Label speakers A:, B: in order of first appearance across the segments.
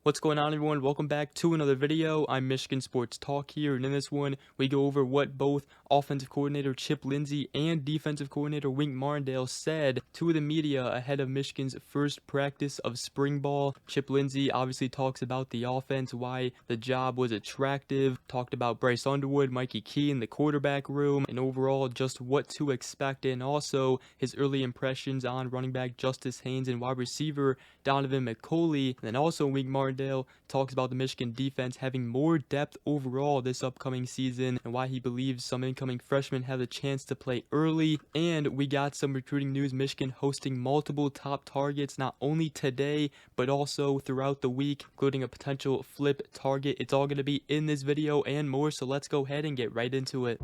A: What's going on, everyone? Welcome back to another video. I'm Michigan Sports Talk here, and in this one we go over what both offensive coordinator Chip Lindsey and defensive coordinator Wink Martindale said to the media ahead of Michigan's first practice of spring ball. Chip Lindsey obviously talks about the offense, why the job was attractive, talked about Bryce Underwood, Mikey Key in the quarterback room, and overall just what to expect, and also his early impressions on running back Justice Haynes and wide receiver Donaven McCulley. And then also Wink Martindale talks about the Michigan defense having more depth overall this upcoming season and why he believes some incoming freshmen have the chance to play early. And we got some recruiting news: Michigan hosting multiple top targets not only today but also throughout the week, including a potential flip target. It's all going to be in this video and more, so let's go ahead and get right into it.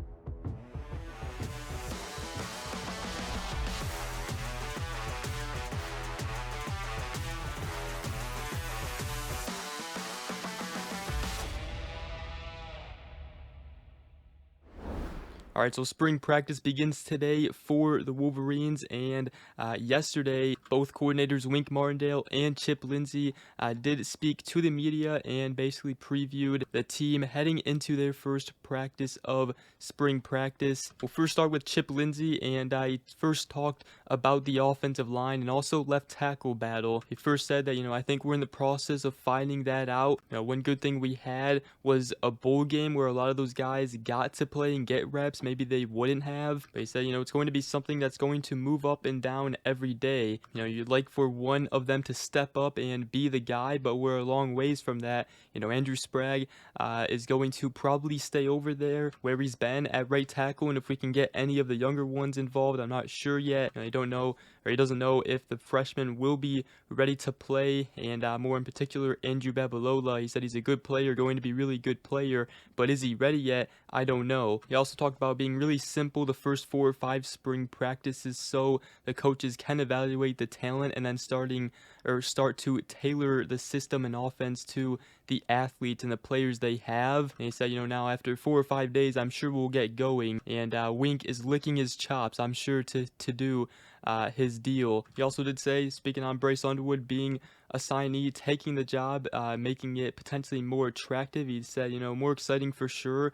A: Alright, so spring practice begins today for the Wolverines, and yesterday both coordinators Wink Martindale and Chip Lindsey did speak to the media and basically previewed the team heading into their first practice of spring practice. We'll first start with Chip Lindsey, and he first talked about the offensive line and also left tackle battle. He first said that, I think we're in the process of finding that out. One good thing we had was a bowl game where a lot of those guys got to play and get reps. Maybe they wouldn't have, but he said, it's going to be something that's going to move up and down every day. You'd like for one of them to step up and be the guy, but we're a long ways from that. Andrew Sprague is going to probably stay over there where he's been at right tackle, and if we can get any of the younger ones involved, I'm not sure yet. I don't know, or he doesn't know if the freshmen will be ready to play, and more in particular, Andrew Babalola. He said he's a good player, going to be really good player, but is he ready yet? I don't know. He also talked about being really simple the first 4 or 5 spring practices so the coaches can evaluate the talent and then start to tailor the system and offense to the athletes and the players they have. And he said, now after 4 or 5 days, I'm sure we'll get going, and Wink is licking his chops, I'm sure, to do his deal. He also did say, speaking on Bryce Underwood being a signee, taking the job, making it potentially more attractive. He said, more exciting for sure,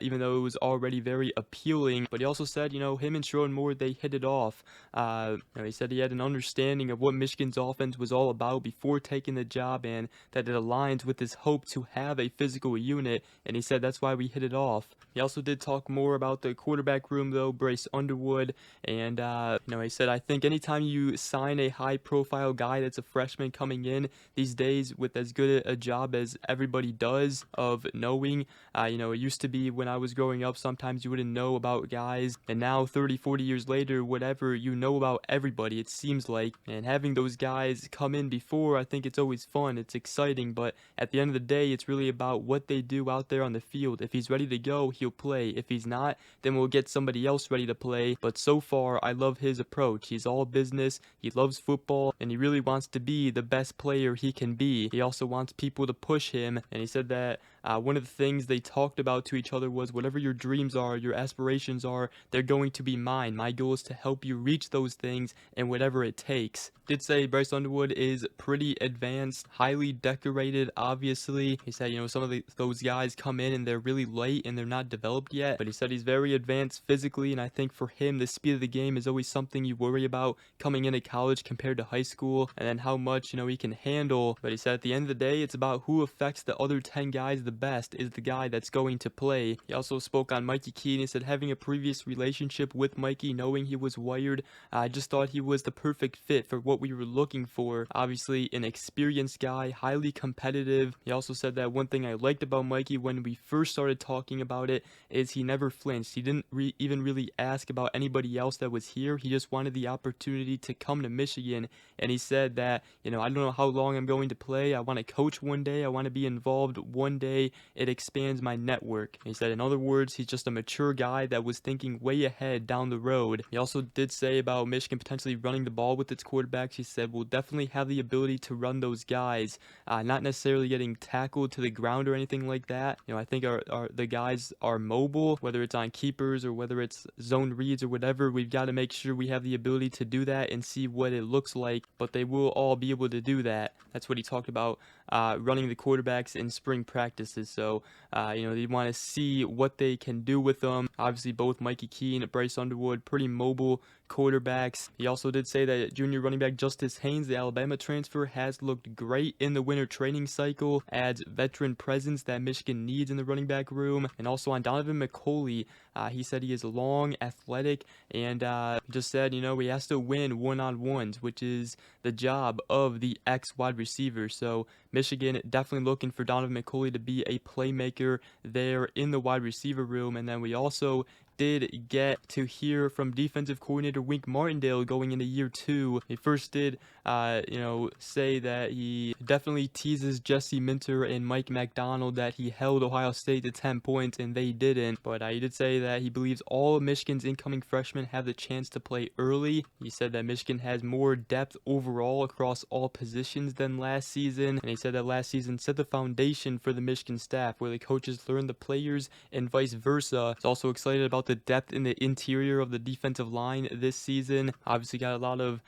A: even though it was already very appealing. But he also said, him and Sherrod Moore, they hit it off. He said he had an understanding of what Michigan's offense was all about before taking the job, and that it aligns with his hope to have a physical unit, and he said that's why we hit it off. He also did talk more about the quarterback room, though, Bryce Underwood, and he said, I think anytime you sign a high-profile guy that's a freshman coming in these days with as good a job as everybody does of knowing, it used to be when I was growing up, sometimes you wouldn't know about guys, and now 30-40 years later, whatever, you know about everybody, it seems like. And having those guys come in before, I think it's always fun, it's exciting, but at the end of the day, it's really about what they do out there on the field. If he's ready to go, he'll play. If he's not, then we'll get somebody else ready to play. But so far, I love his approach. He's all business, he loves football, and he really wants to be the best player he can be. He also wants people to push him, and he said that one of the things they talked about to each other was, whatever your dreams are, your aspirations are, they're going to be mine. My goal is to help you reach those things, and whatever it takes. Did say Bryce Underwood is pretty advanced, highly decorated, obviously. He said, some of those guys come in and they're really late and they're not developed yet, but he said he's very advanced physically, and I think for him, the speed of the game is always something you worry about coming into college compared to high school, and then how much, he can handle. But he said at the end of the day, it's about who affects the other 10 guys the best is the guy that's going to play. He also spoke on Mikey Key, and he said having a previous relationship with Mikey, knowing he was wired, I just thought he was the perfect fit for what we were looking for. Obviously an experienced guy, highly competitive. He also said that one thing I liked about Mikey when we first started talking about it is he never flinched. He didn't even really ask about anybody else that was here. He just wanted the opportunity to come to Michigan, and he said that, I don't know how long I'm going to play. I want to coach one day. I want to be involved one day. It expands my network. He said, in other words, he's just a mature guy that was thinking way ahead down the road. He also did say about Michigan potentially running the ball with its quarterbacks. He said, we'll definitely have the ability to run those guys, not necessarily getting tackled to the ground or anything like that. I think the guys are mobile, whether it's on keepers or whether it's zone reads or whatever. We've got to make sure we have the ability to do that and see what it looks like, but they will all be able to do that. That's what he talked about running the quarterbacks in spring practices. So, they want to see what they can do with them. Obviously, both Mikey Keene and Bryce Underwood, pretty mobile quarterbacks. He also did say that junior running back Justice Haynes, the Alabama transfer, has looked great in the winter training cycle, adds veteran presence that Michigan needs in the running back room. And also on Donaven McCulley, he said he is long, athletic, and just said, he has to win one-on-ones, which is the job of the ex-wide receiver. So Michigan definitely looking for Donaven McCulley to be a playmaker there in the wide receiver room. And then we also did get to hear from defensive coordinator Wink Martindale going into year 2. He first did, say that he definitely teases Jesse Minter and Mike McDonald that he held Ohio State to 10 points and they didn't. But he did say that he believes all of Michigan's incoming freshmen have the chance to play early. He said that Michigan has more depth overall across all positions than last season. And he said that last season set the foundation for the Michigan staff, where the coaches learned the players and vice versa. He's also excited about the depth in the interior of the defensive line this season. Obviously got a lot of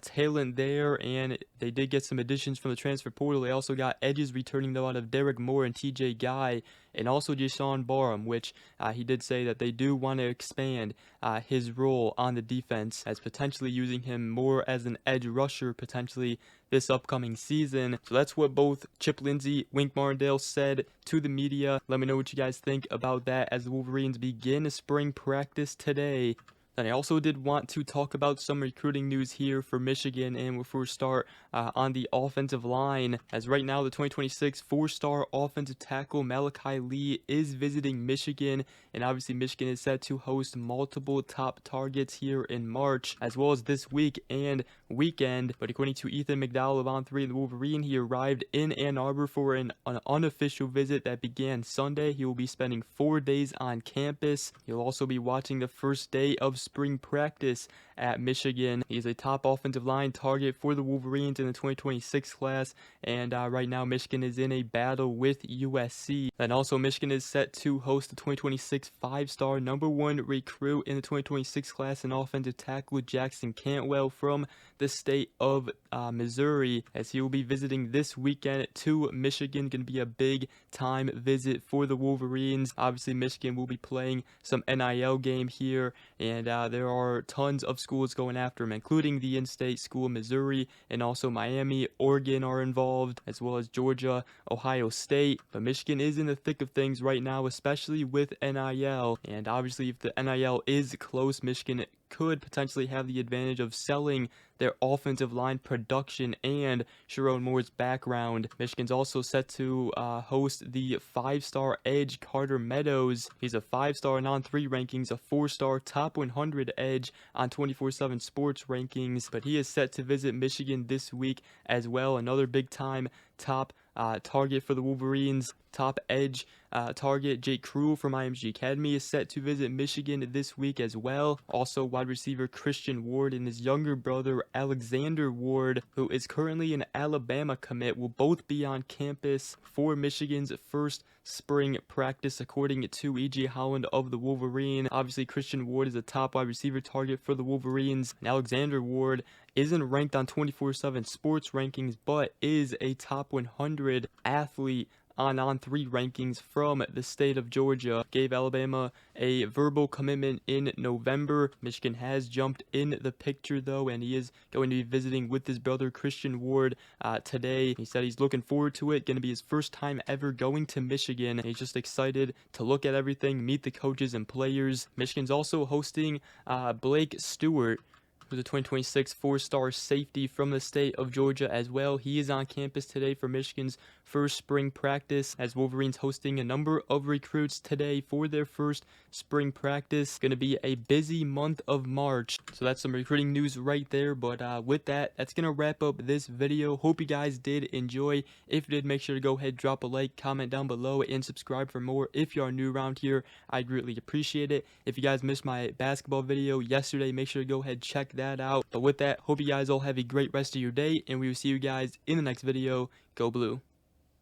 A: talent there, and they did get some additions from the transfer portal. They also got edges returning though out of Derek Moore and TJ Guy, and also Jashawn Barham, which he did say that they do want to expand his role on the defense, as potentially using him more as an edge rusher potentially this upcoming season. So that's what both Chip Lindsey, Wink Martindale said to the media. Let me know what you guys think about that as the Wolverines begin spring practice today. Then I also did want to talk about some recruiting news here for Michigan, and we'll first start on the offensive line, as right now the 2026 4-star offensive tackle Malachi Lee is visiting Michigan, and obviously Michigan is set to host multiple top targets here in March, as well as this week and weekend. But according to Ethan McDowell of On3 the Wolverine, he arrived in Ann Arbor for an unofficial visit that began Sunday. He will be spending 4 days on campus. He'll also be watching the first day of spring practice at Michigan. He's a top offensive line target for the Wolverines in the 2026 class, and right now Michigan is in a battle with USC. And also Michigan is set to host the 2026 5-star #1 recruit in the 2026 class and offensive tackle Jackson Cantwell from the state of Missouri, as he will be visiting this weekend to Michigan. Going to be a big time visit for the Wolverines. Obviously Michigan will be playing some NIL game here, and there are tons of schools going after him, including the in-state school Missouri, and also Miami, Oregon are involved, as well as Georgia, Ohio State. But Michigan is in the thick of things right now, especially with NIL, and obviously if the NIL is close, Michigan could potentially have the advantage of selling their offensive line production and Sharon Moore's background. Michigan's also set to host the 5-star edge Carter Meadows. He's a 5-star on 3 rankings, a 4-star top 100 edge on 24/7 Sports rankings, but he is set to visit Michigan this week as well. Another big time top target for the Wolverines. Top edge target Jake Cruel from IMG Academy is set to visit Michigan this week as well. Also wide receiver Christian Ward and his younger brother Alexander Ward, who is currently an Alabama commit, will both be on campus for Michigan's first spring practice, according to E.J. Holland of the Wolverine. Obviously Christian Ward is a top wide receiver target for the Wolverines, and Alexander Ward isn't ranked on 24/7 Sports rankings, but is a top 100 athlete on 3 rankings from the state of Georgia. Gave Alabama a verbal commitment in November. Michigan has jumped in the picture though, and he is going to be visiting with his brother Christian Ward today. He said he's looking forward to it. Going to be his first time ever going to Michigan. He's just excited to look at everything, meet the coaches and players. Michigan's also hosting Blake Stewart, who's a 2026 4-star safety from the state of Georgia as well. He is on campus today for Michigan's first spring practice, as Wolverines hosting a number of recruits today for their first spring practice. Going to be a busy month of March. So that's some recruiting news right there. But with that, that's going to wrap up this video. Hope you guys did enjoy. If you did, make sure to go ahead, drop a like, comment down below, and subscribe for more. If you are new around here, I greatly appreciate it. If you guys missed my basketball video yesterday, make sure to go ahead, check that out. But with that, hope you guys all have a great rest of your day, and we will see you guys in the next video. Go Blue.